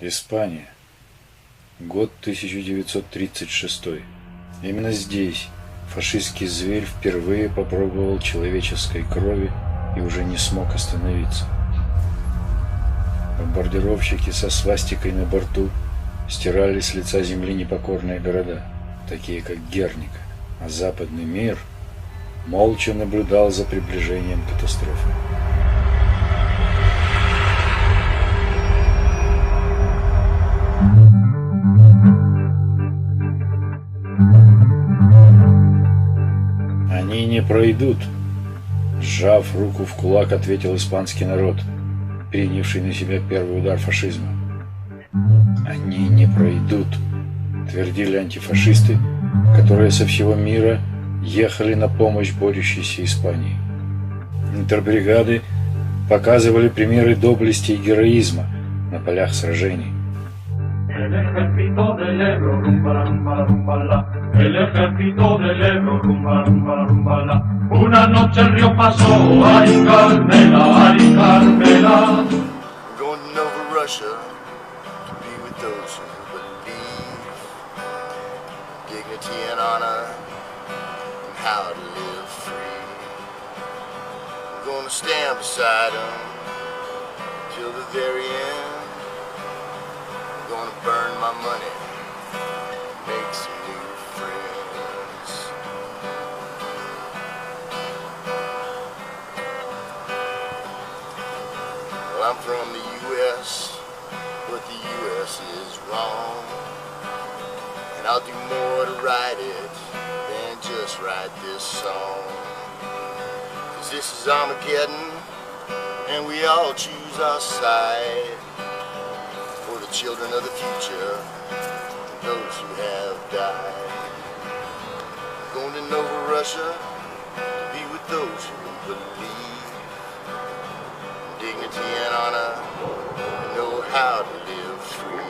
Испания. Год 1936. Именно здесь фашистский зверь впервые попробовал человеческой крови и уже не смог остановиться. Бомбардировщики со свастикой на борту стирали с лица земли непокорные города, такие как Герника, а западный мир молча наблюдал за приближением катастрофы. Они не пройдут, сжав руку в кулак, ответил испанский народ, принявший на себя первый удар фашизма. Они не пройдут, твердили антифашисты, которые со всего мира ехали на помощь борющейся Испании. Интербригады показывали примеры доблести и героизма на полях сражений. El ejército del Ebro, rumba, rumba, rumba, la. El ejército del Ebro, rumba, rumba, rumba, la. Una noche el río pasó, ay Carmela, ay Carmela. We're going to Novorossiya to be with those who believe dignity and honor and how to live free. We're going to stand beside them till the very end. Gonna burn my money, make some new friends. Well, I'm from the U.S., but the U.S. is wrong. And I'll do more to write it than just write this song. 'Cause this is Armageddon, and we all choose our side. Children of the future, those who have died. Going to Novorossiya to be with those who believe dignity and honor and know how to live free.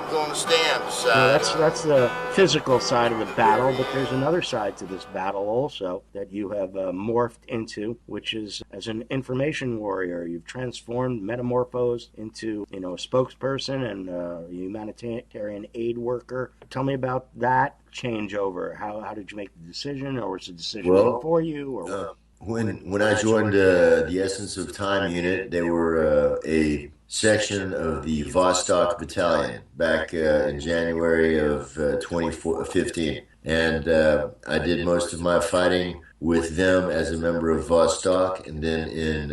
I'm going to stand beside. That's the physical side of the battle, but there's another side to this battle also that you have morphed into, which is as an information warrior. You've transformed, metamorphosed into, a spokesperson and a humanitarian aid worker. Tell me about that changeover. How did you make the decision, or was the decision made for you? Or when I joined the Essence of Time unit, they were a section of the Vostok Battalion back in January of 2015. And I did most of my fighting with them as a member of Vostok. And then in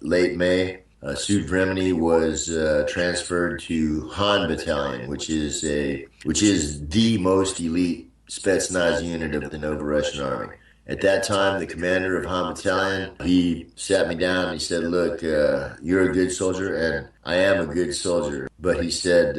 late May, Sud Vremeny was transferred to Han Battalion, which is the most elite Spetsnaz unit of the Novorossian Army. At that time, the commander of Han Battalion, he sat me down and he said, look, you're a good soldier, and I am a good soldier. But he said,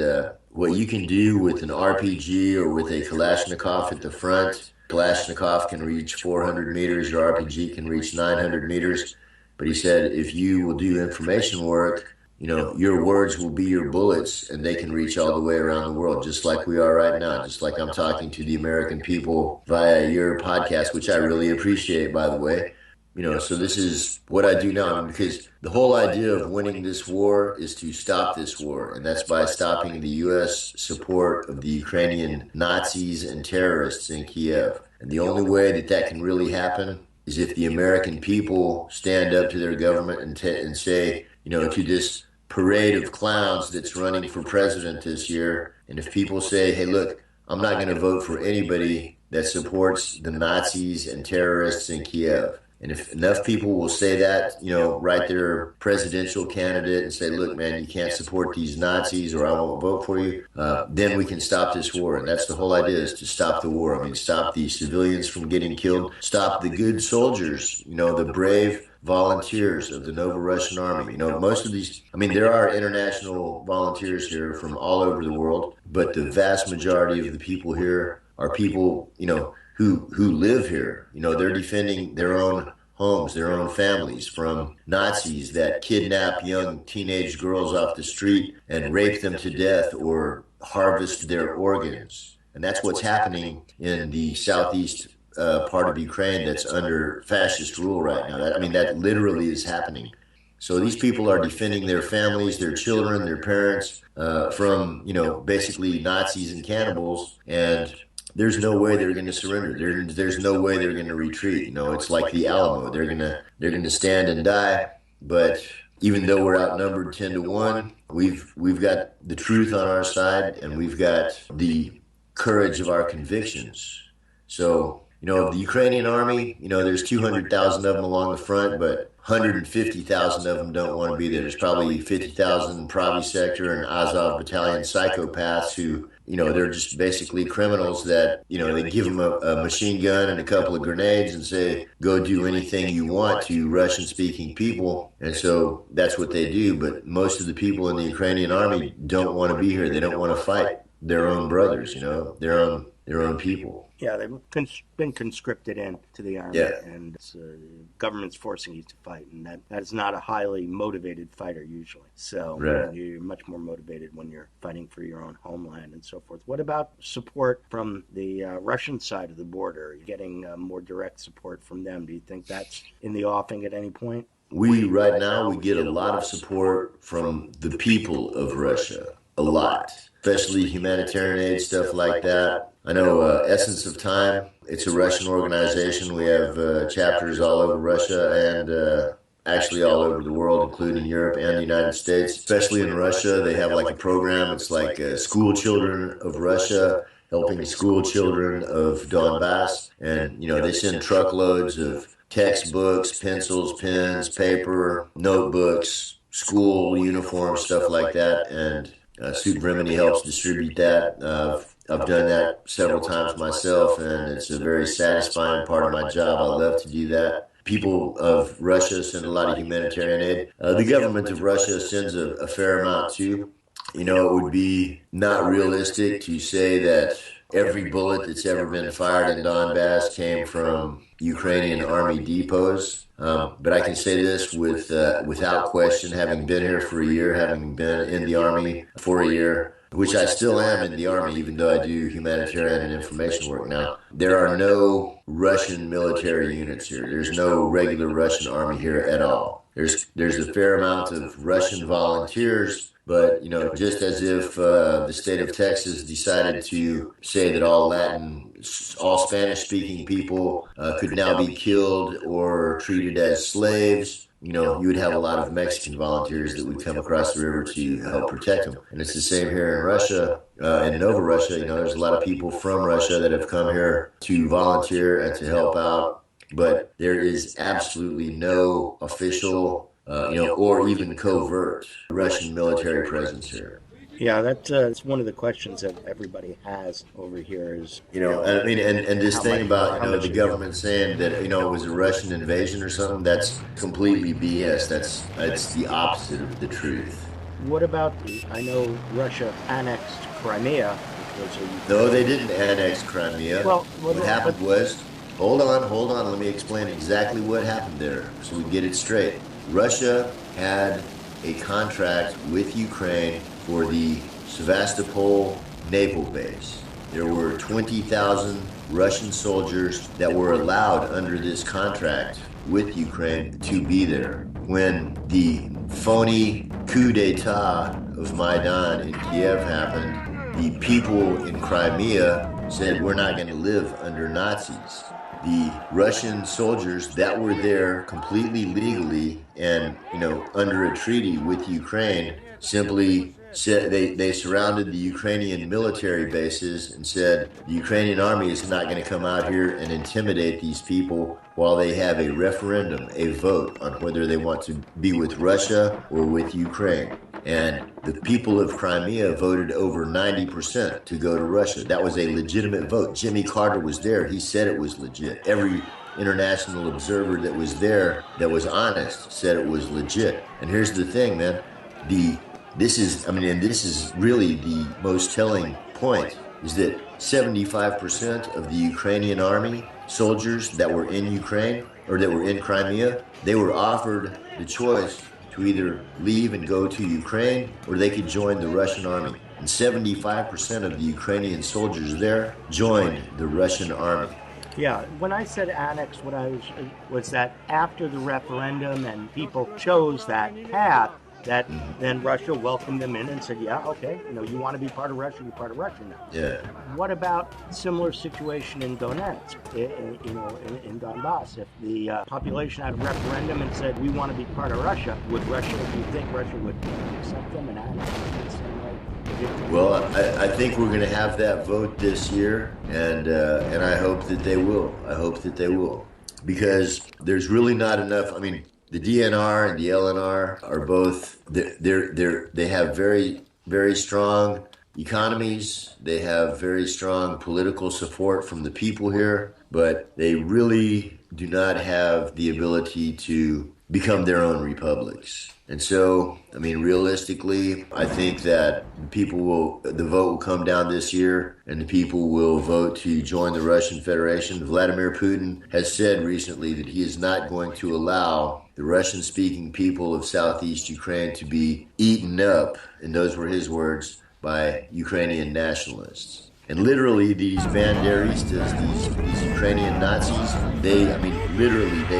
what you can do with an RPG or with a Kalashnikov at the front, Kalashnikov can reach 400 meters, your RPG can reach 900 meters. But he said, if you will do information work, your words will be your bullets, and they can reach all the way around the world, just like we are right now, just like I'm talking to the American people via your podcast, which I really appreciate, by the way. So this is what I do now, because the whole idea of winning this war is to stop this war, and that's by stopping the U.S. support of the Ukrainian Nazis and terrorists in Kiev. And the only way that can really happen is if the American people stand up to their government and say, to this parade of clowns that's running for president this year, and if people say, hey, look, I'm not going to vote for anybody that supports the Nazis and terrorists in Kiev. And if enough people will say that, write their presidential candidate and say, look, man, you can't support these Nazis or I won't vote for you, then we can stop this war. And that's the whole idea, is to stop the war. Stop the civilians from getting killed, stop the good soldiers, the brave volunteers of the Novorossian Army. Most of these, there are international volunteers here from all over the world, but the vast majority of the people here are people, who live here. They're defending their own homes, their own families from Nazis that kidnap young teenage girls off the street and rape them to death or harvest their organs. And that's what's happening in the southeast part of Ukraine that's under fascist rule right now. That literally is happening. So these people are defending their families, their children, their parents from, basically Nazis and cannibals. And there's no way they're going to surrender. There's no way they're going to retreat. It's like the Alamo. They're going to stand and die. But even though we're outnumbered 10-1, we've got the truth on our side, and we've got the courage of our convictions. So, of the Ukrainian army, there's 200,000 of them along the front, but 150,000 of them don't want to be there. There's probably 50,000 Pravi sector and Azov battalion psychopaths who, they're just basically criminals that, they give them a machine gun and a couple of grenades and say, go do anything you want to Russian-speaking people. And so that's what they do. But most of the people in the Ukrainian army don't want to be here. They don't want to fight their own brothers, their own people. Yeah, they've been conscripted into the army, and government's forcing you to fight, and that is not a highly motivated fighter usually. So you're much more motivated when you're fighting for your own homeland and so forth. What about support from the Russian side of the border? Are you getting more direct support from them? Do you think that's in the offing at any point? Right now, we get a lot of support from the people of Russia, a lot, especially humanitarian aid, stuff like that. I know Essence of Time, it's a Russian organization. We have chapters all over Russia and actually all over the world, including Europe and the United States. Especially in Russia, they have like a program. It's like school children of Russia, helping school children of Donbass. And, they send truckloads of textbooks, pencils, pens, paper, notebooks, school uniforms, stuff like that. And Soup Remedy helps distribute that. I've done that several times myself, and it's a very satisfying part of my job. I love to do that. People of Russia send a lot of humanitarian aid. The government of Russia sends a fair amount too. It would be not realistic to say that every bullet that's ever been fired in Donbass came from Ukrainian army depots. But I can say this without question, having been here for a year, having been in the army for a year, which I still am in the army, even though I do humanitarian and information work now. There are no Russian military units here. There's no regular Russian army here at all. There's a fair amount of Russian volunteers, but, just as if the state of Texas decided to say that all Spanish-speaking people could now be killed or treated as slaves, you would have a lot of Mexican volunteers that would come across the river to help protect them. And it's the same here in Russia, in Novorossiya. There's a lot of people from Russia that have come here to volunteer and to help out. But there is absolutely no official, or even covert Russian military presence here. Yeah, that's one of the questions that everybody has over here is, and this thing about, the government saying that, it was a Russian invasion or something, that's completely BS. That's the opposite of the truth. What about, I know Russia annexed Crimea. No, they didn't annex Crimea. What happened was, hold on, let me explain exactly what happened there so we get it straight. Russia had a contract with Ukraine for the Sevastopol naval base. There were 20,000 Russian soldiers that were allowed under this contract with Ukraine to be there. When the phony coup d'etat of Maidan in Kiev happened, the people in Crimea said, we're not going to live under Nazis. The Russian soldiers that were there completely legally and, under a treaty with Ukraine simply said they surrounded the Ukrainian military bases and said the Ukrainian army is not going to come out here and intimidate these people while they have a referendum, a vote on whether they want to be with Russia or with Ukraine. And the people of Crimea voted over 90% to go to Russia. That was a legitimate vote. Jimmy Carter was there. He said it was legit. Every international observer that was there that was honest said it was legit. And here's the thing, man. This is really the most telling point, is that 75% of the Ukrainian army soldiers that were in Ukraine, or that were in Crimea, they were offered the choice to either leave and go to Ukraine, or they could join the Russian army. And 75% of the Ukrainian soldiers there joined the Russian army. Yeah, when I said annex, what I was that after the referendum and people chose that path, that then Russia welcomed them in and said, "Yeah, okay, you want to be part of Russia, you're part of Russia now." Yeah. What about similar situation in Donetsk, in Donbass? If the population had a referendum and said, "We want to be part of Russia," would Russia? Do you think Russia would accept them and annex them the same way? Well, I think we're going to have that vote this year, and I hope that they will. I hope that they will, because there's really not enough. I mean, the DNR and the LNR are both they have very strong economies. They have very strong political support from the people here, but they really do not have the ability to become their own republics. And so, I mean, realistically, I think that the vote will come down this year and the people will vote to join the Russian Federation. Vladimir Putin has said recently that he is not going to allow the Russian-speaking people of southeast Ukraine to be eaten up, and those were his words, by Ukrainian nationalists. And literally, these banderistas, these Ukrainian Nazis, they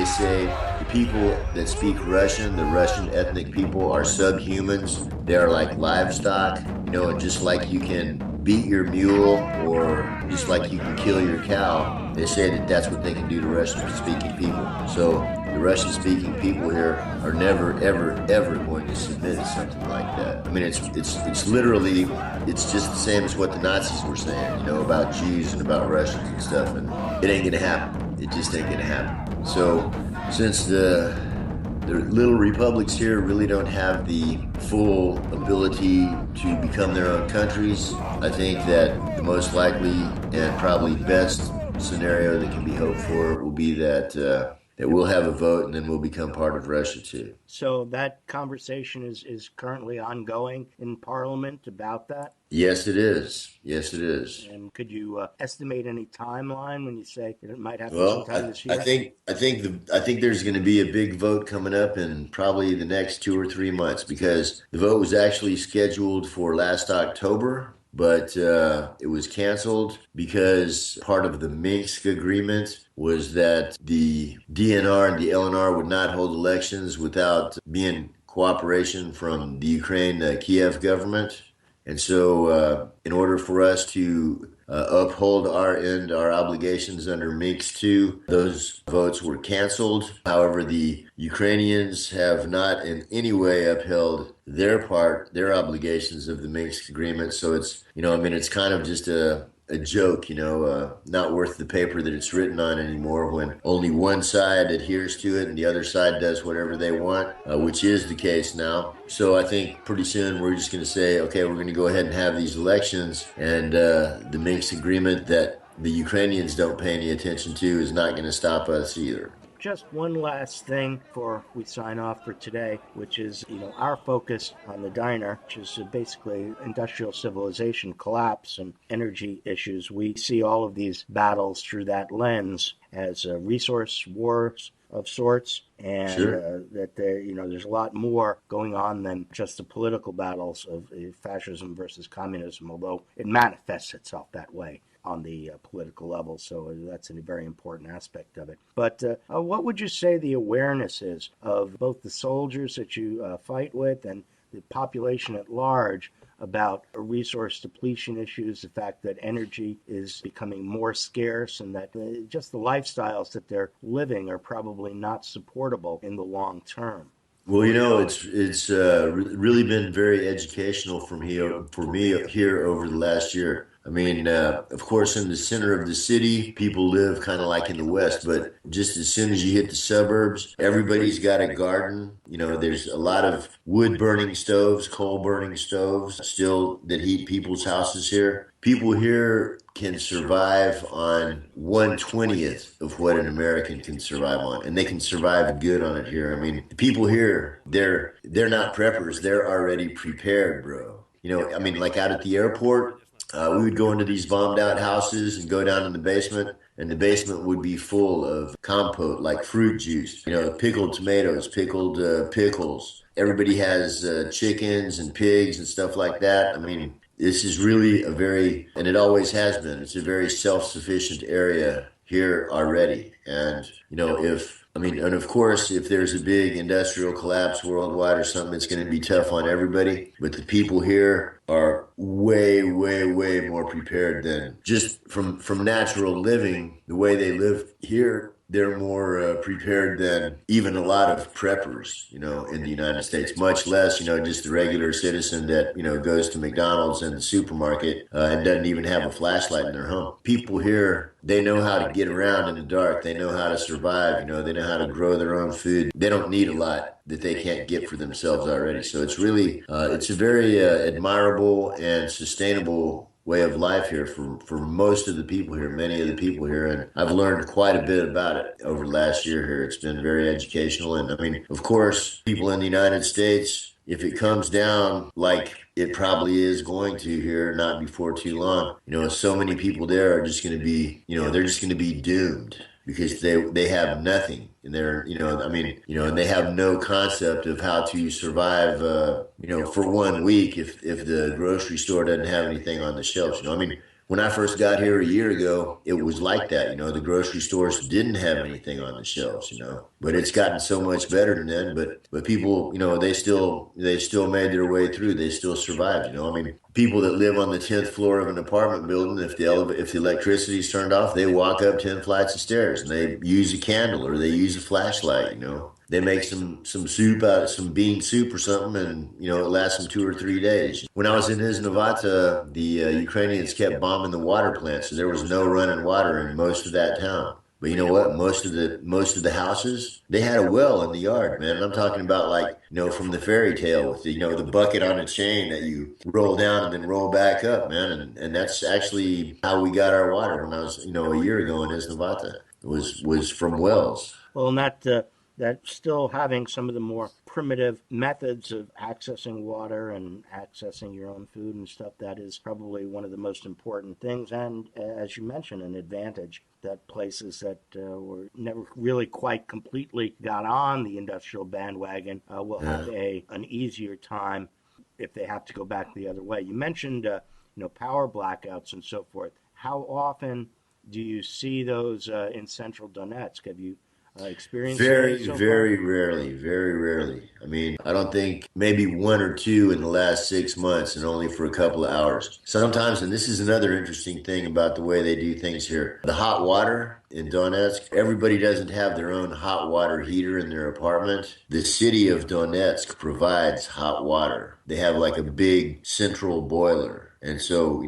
say the people that speak Russian, the Russian ethnic people, are subhumans. They are like livestock, and just like you can beat your mule or just like you can kill your cow, they say that that's what they can do to Russian-speaking people. So the Russian-speaking people here are never, ever, ever going to submit to something like that. I mean, it's literally, it's just the same as what the Nazis were saying, about Jews and about Russians and stuff, and it ain't gonna happen. It just ain't gonna happen. So, since the little republics here really don't have the full ability to become their own countries, I think that the most likely and probably best scenario that can be hoped for will be that we'll have a vote and then we'll become part of Russia too. So that conversation is currently ongoing in Parliament about that? Yes, it is. Yes, it is. And could you estimate any timeline when you say it might happen sometime this year? I think there's going to be a big vote coming up in probably the next 2 or 3 months, because the vote was actually scheduled for last October, but it was canceled because part of the Minsk agreement was that the DNR and the LNR would not hold elections without being cooperation from the Ukraine Kiev government. And so in order for us to uphold our obligations under Minsk II, those votes were canceled. However, the Ukrainians have not in any way upheld their obligations of the Minsk agreement. So it's, it's kind of just a joke, not worth the paper that it's written on anymore, when only one side adheres to it and the other side does whatever they want, which is the case now. So I think pretty soon we're just going to say, okay, we're going to go ahead and have these elections, and the Minsk agreement that the Ukrainians don't pay any attention to is not going to stop us either. Just one last thing before we sign off for today, which is, our focus on the diner, which is basically industrial civilization collapse and energy issues. We see all of these battles through that lens as resource wars of sorts, and Sure. that there's a lot more going on than just the political battles of fascism versus communism, although it manifests itself that way on the political level, so that's a very important aspect of it. But what would you say the awareness is of both the soldiers that you fight with and the population at large about resource depletion issues, the fact that energy is becoming more scarce, and that just the lifestyles that they're living are probably not supportable in the long term? Well, it's really been very educational for me here over the last year. I mean, of course, in the center of the city, people live kind of like in the West, but just as soon as you hit the suburbs, everybody's got a garden. There's a lot of wood-burning stoves, coal-burning stoves still that heat people's houses here. People here can survive on 1/20th of what an American can survive on, and they can survive good on it here. I mean, the people here, they're not preppers. They're already prepared, bro. Like out at the airport, we would go into these bombed out houses and go down in the basement, and the basement would be full of compote, like fruit juice, pickled tomatoes, pickled pickles. Everybody has chickens and pigs and stuff like that. I mean, this is really and it always has been, it's a very self-sufficient area here already. And, and of course, if there's a big industrial collapse worldwide or something, it's going to be tough on everybody. But the people here are way, way, way more prepared than just from natural living, the way they live here. They're more prepared than even a lot of preppers, in the United States, much less, just the regular citizen that, goes to McDonald's and the supermarket and doesn't even have a flashlight in their home. People here, they know how to get around in the dark. They know how to survive. They know how to grow their own food. They don't need a lot that they can't get for themselves already. So it's really, it's a very admirable and sustainable way of life here for most of the people here, many of the people here. And I've learned quite a bit about it over the last year here. It's been very educational. And of course, people in the United States, if it comes down like it probably is going to here, not before too long, so many people there are just going to be, they're just going to be doomed because they have nothing. And they're, and they have no concept of how to survive, for 1 week if the grocery store doesn't have anything on the shelves. When I first got here a year ago, it was like that. The grocery stores didn't have anything on the shelves, but it's gotten so much better than then. But people, they still made their way through. They still survived. People that live on the 10th floor of an apartment building, if the electricity's turned off, they walk up 10 flights of stairs and they use a candle or they use a flashlight. They make some soup out of some bean soup or something, and it lasts them 2 or 3 days. When I was in Novorossiya, the Ukrainians kept bombing the water plant, so there was no running water in most of that town. But you know what? Most of the houses, they had a well in the yard, man. And I'm talking about from the fairy tale with the bucket on a chain that you roll down and then roll back up, man. And that's actually how we got our water when I was a year ago in Novorossiya. It was from wells. Well, and that still having some of the more primitive methods of accessing water and accessing your own food and stuff, that is probably one of the most important things. And as you mentioned, an advantage that places that were never really quite completely got on the industrial bandwagon will have an easier time if they have to go back the other way. You mentioned power blackouts and so forth. How often do you see those in central Donetsk? Have you experienced very, so very rarely, very rarely. I don't think maybe 1 or 2 in the last 6 months, and only for a couple of hours. Sometimes, and this is another interesting thing about the way they do things here, the hot water in Donetsk, everybody doesn't have their own hot water heater in their apartment. The city of Donetsk provides hot water. They have like a big central boiler. And so,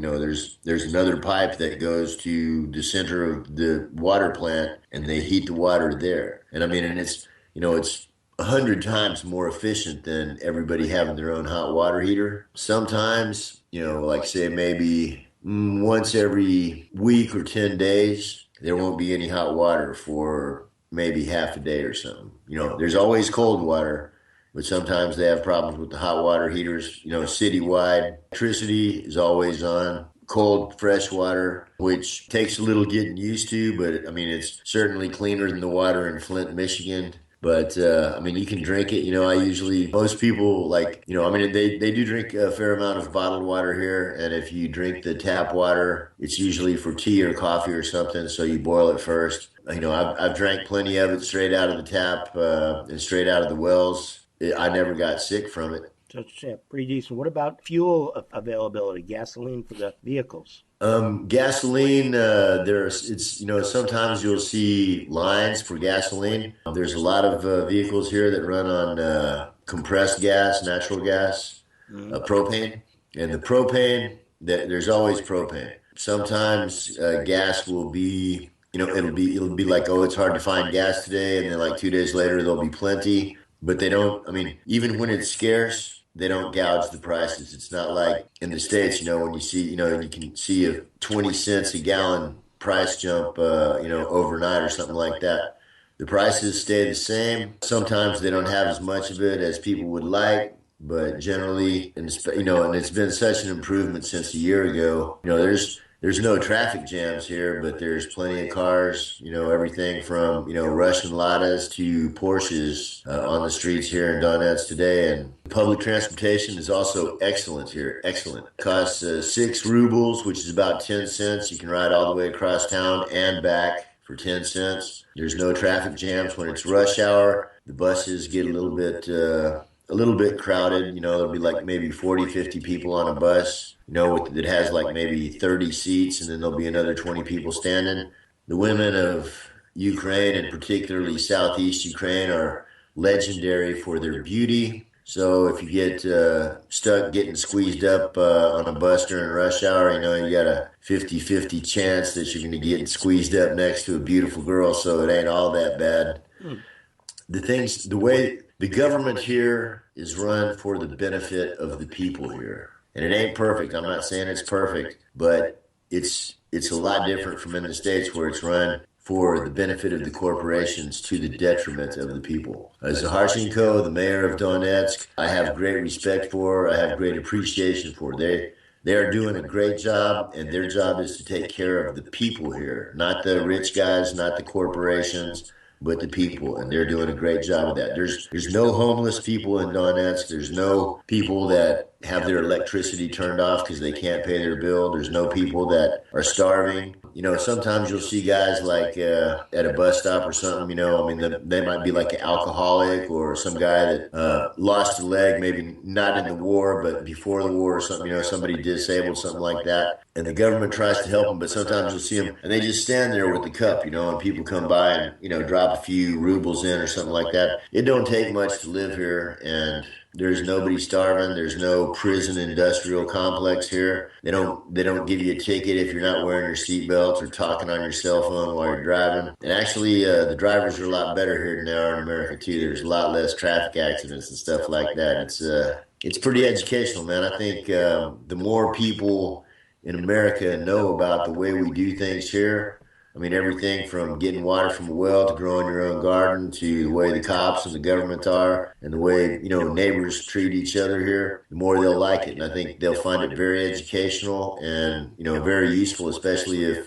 there's another pipe that goes to the center of the water plant, and they heat the water there. And and it's 100 times more efficient than everybody having their own hot water heater. Sometimes, like say maybe once every week or 10 days, there won't be any hot water for maybe half a day or something. There's always cold water. But sometimes they have problems with the hot water heaters, citywide. Electricity is always on. Cold, fresh water, which takes a little getting used to, but it's certainly cleaner than the water in Flint, Michigan. But, you can drink it. Most people they do drink a fair amount of bottled water here. And if you drink the tap water, it's usually for tea or coffee or something. So you boil it first. I've drank plenty of it straight out of the tap and straight out of the wells. I never got sick from it. So it's pretty decent. What about fuel availability, gasoline for the vehicles? Gasoline, sometimes you'll see lines for gasoline. There's a lot of vehicles here that run on compressed gas, natural gas, propane. And the propane, there's always propane. Sometimes gas will be, it'll be like, oh, it's hard to find gas today. And then like 2 days later, there'll be plenty. But they don't, even when it's scarce, they don't gouge the prices. It's not like in the States, when you see, you can see a 20 cents a gallon price jump, overnight or something like that. The prices stay the same. Sometimes they don't have as much of it as people would like, but generally, and it's been such an improvement since a year ago. There's no traffic jams here, but there's plenty of cars, everything from, Russian Ladas to Porsches on the streets here in Donetsk today. And public transportation is also excellent here. Excellent. Costs 6 rubles, which is about 10 cents. You can ride all the way across town and back for 10 cents. There's no traffic jams when it's rush hour. The buses get a little bit crowded. You know, there'll be like maybe 40, 50 people on a bus, you know, that has like maybe 30 seats, and then there'll be another 20 people standing. The women of Ukraine, and particularly Southeast Ukraine, are legendary for their beauty. So if you get stuck getting squeezed up on a bus during rush hour, you know, you got a 50-50 chance that you're going to get squeezed up next to a beautiful girl, so it ain't all that bad. The way the government here is run for the benefit of the people here. And it ain't perfect. I'm not saying it's perfect, but it's a lot different from in the States, where it's run for the benefit of the corporations to the detriment of the people. As Zaharshenko, the mayor of Donetsk, I have great respect for, I have great appreciation for. They are doing a great job, and their job is to take care of the people here, not the rich guys, not the corporations, but the people, and they're doing a great job of that. There's no homeless people in Donetsk. There's no people that have their electricity turned off because they can't pay their bill. There's no people that are starving. You know, sometimes you'll see guys like at a bus stop or something, you know, I mean, they might be like an alcoholic or some guy that lost a leg, maybe not in the war, but before the war or something, you know, somebody disabled, something like that. And the government tries to help them, but sometimes you'll see them and they just stand there with the cup, you know, and people come by and, you know, drop a few rubles in or something like that. It don't take much to live here, and there's nobody starving. There's no prison industrial complex here. They don't give you a ticket if you're not wearing your seatbelt or talking on your cell phone while you're driving. And actually, the drivers are a lot better here than they are in America too. There's a lot less traffic accidents and stuff like that. It's pretty educational, man. I think the more people in America know about the way we do things here, I mean, everything from getting water from a well to growing your own garden to the way the cops and the government are and the way, you know, neighbors treat each other here, the more they'll like it. And I think they'll find it very educational and, you know, very useful, especially if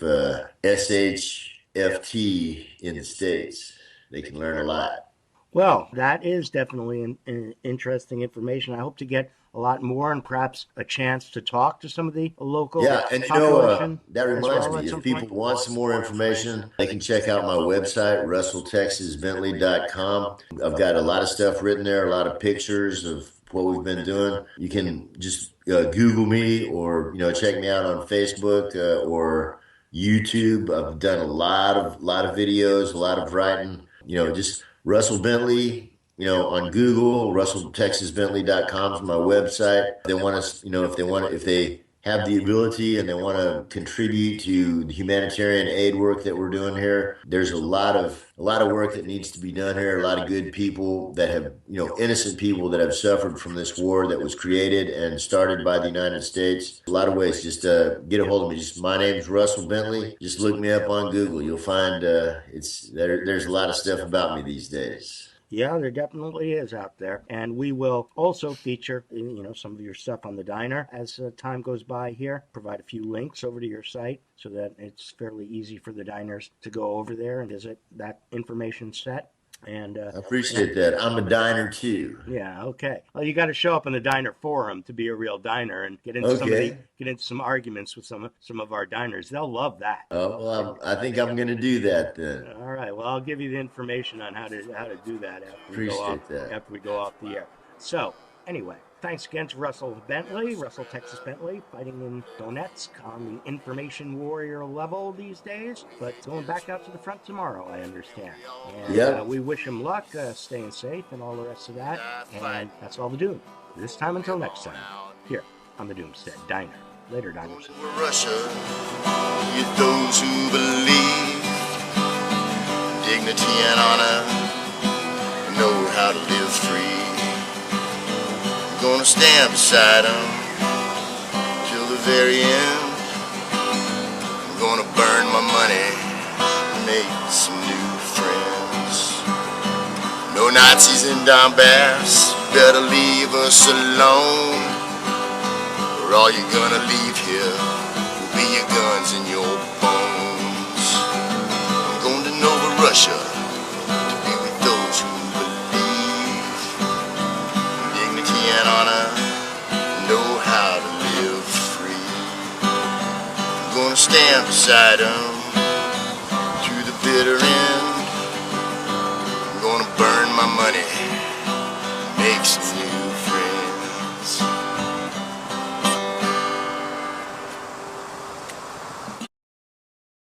SHFT in the States. They can learn a lot. Well, that is definitely an interesting information. I hope to get a lot more and perhaps a chance to talk to some of the local and you know, that reminds me, if people want some more information, they can check out my website, RussellTexasBentley.com. I've got a lot of stuff written there, a lot of pictures of what we've been doing. You can just Google me, or, you know, check me out on Facebook or YouTube. I've done a lot of videos, a lot of writing, you know, just Russell Bentley. You know, on Google, RussellTexasBentley.com is my website. They want us, you know, if they have the ability and they want to contribute to the humanitarian aid work that we're doing here, there's a lot of work that needs to be done here. A lot of good people that have, you know, innocent people that have suffered from this war that was created and started by the United States. A lot of ways. Just get a hold of me. My name's Russell Bentley. Just look me up on Google. You'll find there's a lot of stuff about me these days. Yeah, there definitely is out there. And we will also feature, you know, some of your stuff on the diner as time goes by here. Provide a few links over to your site so that it's fairly easy for the diners to go over there and visit that information set. And I appreciate that. I'm a diner too. Yeah, okay. Well, you got to show up in the diner forum to be a real diner and get into some arguments with some of our diners. They'll love that. Oh, well, I think I'm going to do that then. All right. Well, I'll give you the information on how to do that after we go off the air. So, anyway, thanks again to Russell Bentley, Russell Texas Bentley, fighting in Donetsk on the information warrior level these days, but going back out to the front tomorrow, I understand. And we wish him luck, staying safe, and all the rest of that. And that's all the doom. This time until next time, here on the Doomstead Diner. Later, diners. Russia, you those who believe dignity and honor know how to live free. Gonna stand beside them till the very end. I'm gonna burn my money, make some new friends. No Nazis in Donbass, better leave us alone, or all you're gonna leave here will be your guns and your bones. I'm going to Novorossiya to be with those who believe dignity and honor, know how to live free. I'm gonna stand beside them to the bitter end. I'm gonna burn my money, make some